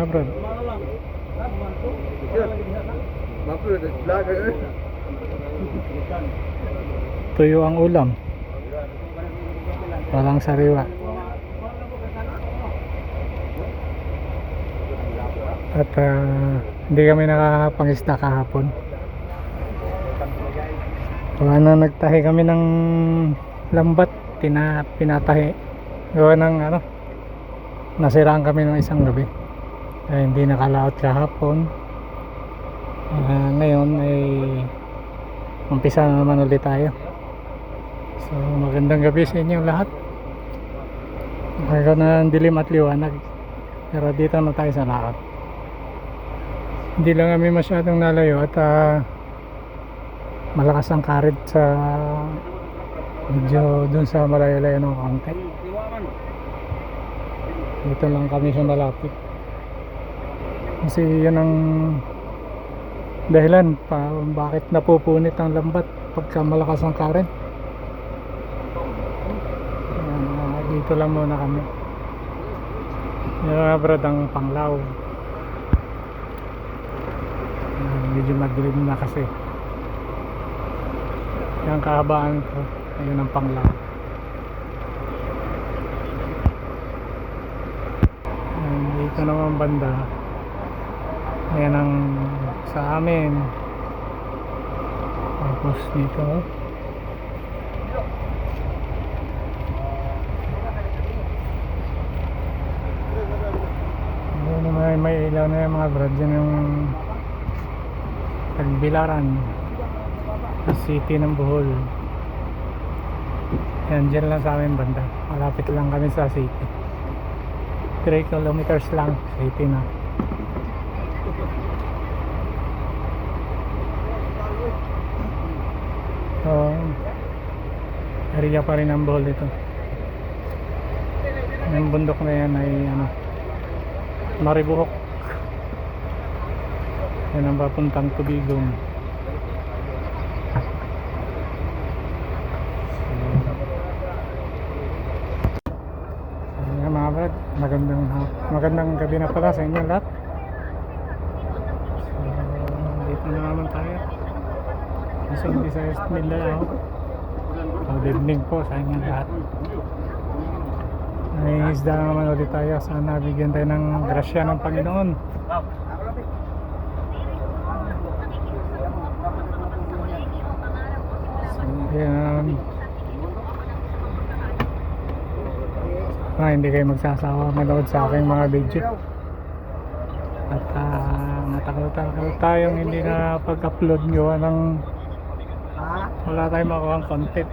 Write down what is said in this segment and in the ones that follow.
mga bro. Tuyo ang ulam. Walang sariwa. At hindi kami nakakapangista kahapon. Gawa na nagtahi kami ng lambat, pinatahi. Gawa ng nasiraan kami ng isang gabi. Hindi nakalaot kahapon. Ngayon ay umpisa na naman ulit tayo. So magandang gabi sa inyong lahat. Mayroon na dilim at liwanag. Pero dito na tayo sa laot. Hindi lang kami masyadong nalayo at malakas ang karit sa medyo dun sa malayo-layo ng konti. Dito lang kami sa malapit. Kasi yan ang dahilan bakit napupunit ang lambat pagka malakas ang karit. Dito lang muna kami. Yung mga brad ang Panglaw. Medyo madilim na kasi. Yung kahabaan ko ayun ang Panglaw. Dito naman banda ayan ang sa amin. Tapos dito may ilaw na yung mga brad. Yan yung Tagbilaran, City ng Bohol. Yan, dyan lang sa amin banda. Malapit lang kami sa city. 3 kilometers lang, city na. So, area pa rin ang Bohol dito. Yung bundok na yan ay Maribohok. Yan ang papuntang Tubigong. Ayan mga brad, magandang gabi na pala sa inyo lahat. Dito na naman tayo sa Visayas Mindanao. Good evening po sa inyo lahat. May isda naman ulit tayo. Sana bigyan tayo ng grasya ng Panginoon. So, yan. Hindi kayo magsasawa manood sa aking mga video. At natakot tayong hindi na pag-upload gawa ng wala tayong makuha ang content.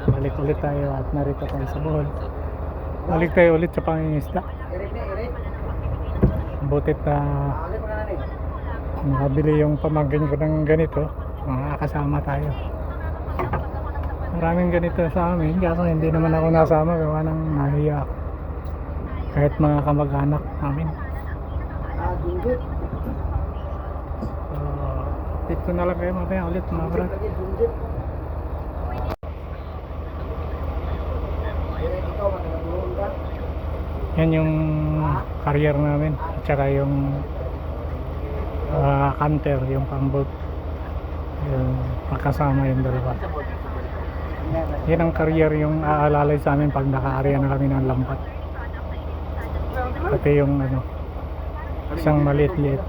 Balik ulit tayo at narito tayo sa Bohol. Balik tayo ulit sa pangingisda. Butit na nakabili yung pamangkin ko ng ganito. Makakasama tayo. Maraming ganito sa amin, kaso hindi naman ako nasama gawa ng nahiya ako. Kahit mga kamag-anak namin. So, dito na lang kayo mamaya ulit mga brad. Yan yung carrier namin at saka yung canter, yung pang-boat. Yung magkasama yung dalawa. Yan ang carrier yung aalalay sa amin pag naka-area na kami ng lambat. Pati yung isang maliit-liit.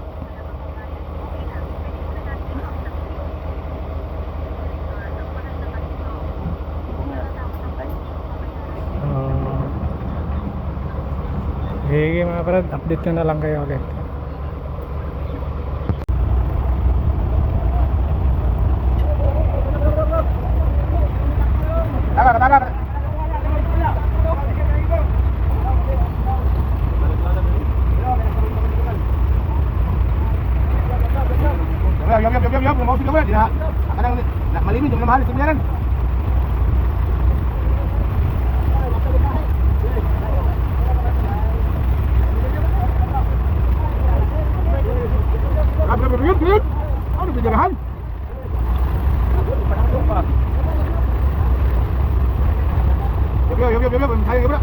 Sige mga brad, update nyo na lang kayo ulit. Malimin dong mahal sebenarnya. Ano pinjarahan? Yo, sayang ya, bro.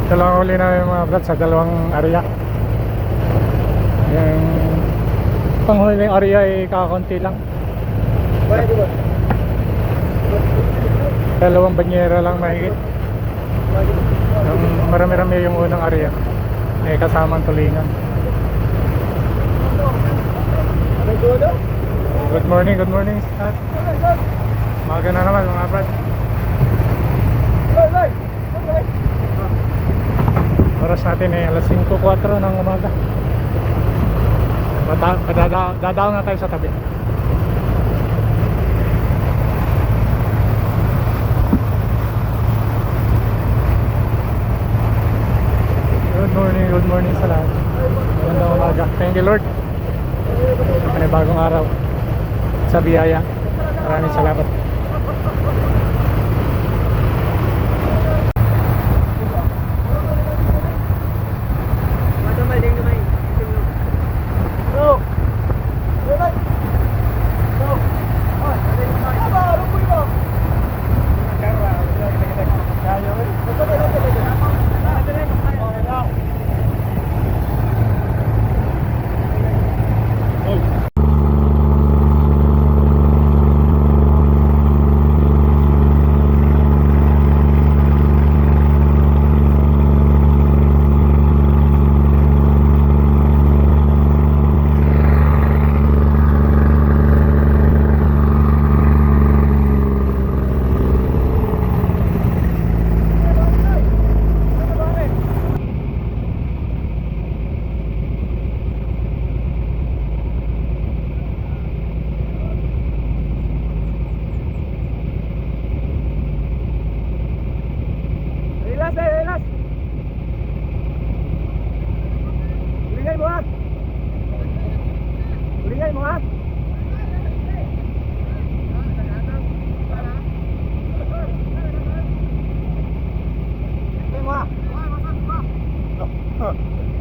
Ito lang huli namin mga brad sa dalawang area. Yung panghuling area ay kakakunti lang. Dalawang banyera lang mahigit. Yung marami-rami yung unang area. May kasamang tulingan. Good morning sir. Maga na naman mga brad. Oras natin ay alas 5:04 ng umaga. Dadaan na tayo sa tabi. Good morning sa lahat. Magandang umaga. Thank you Lord. May bagong araw sa biyaya. Maraming salamat.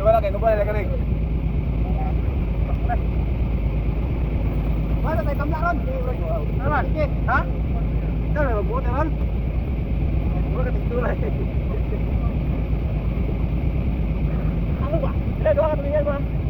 Coba lagi, no puede, tambla ron. Naman. Ha? Dala magbuot ron. Wala ka tigtulay. Ano ba? Dua ka tulingan ba?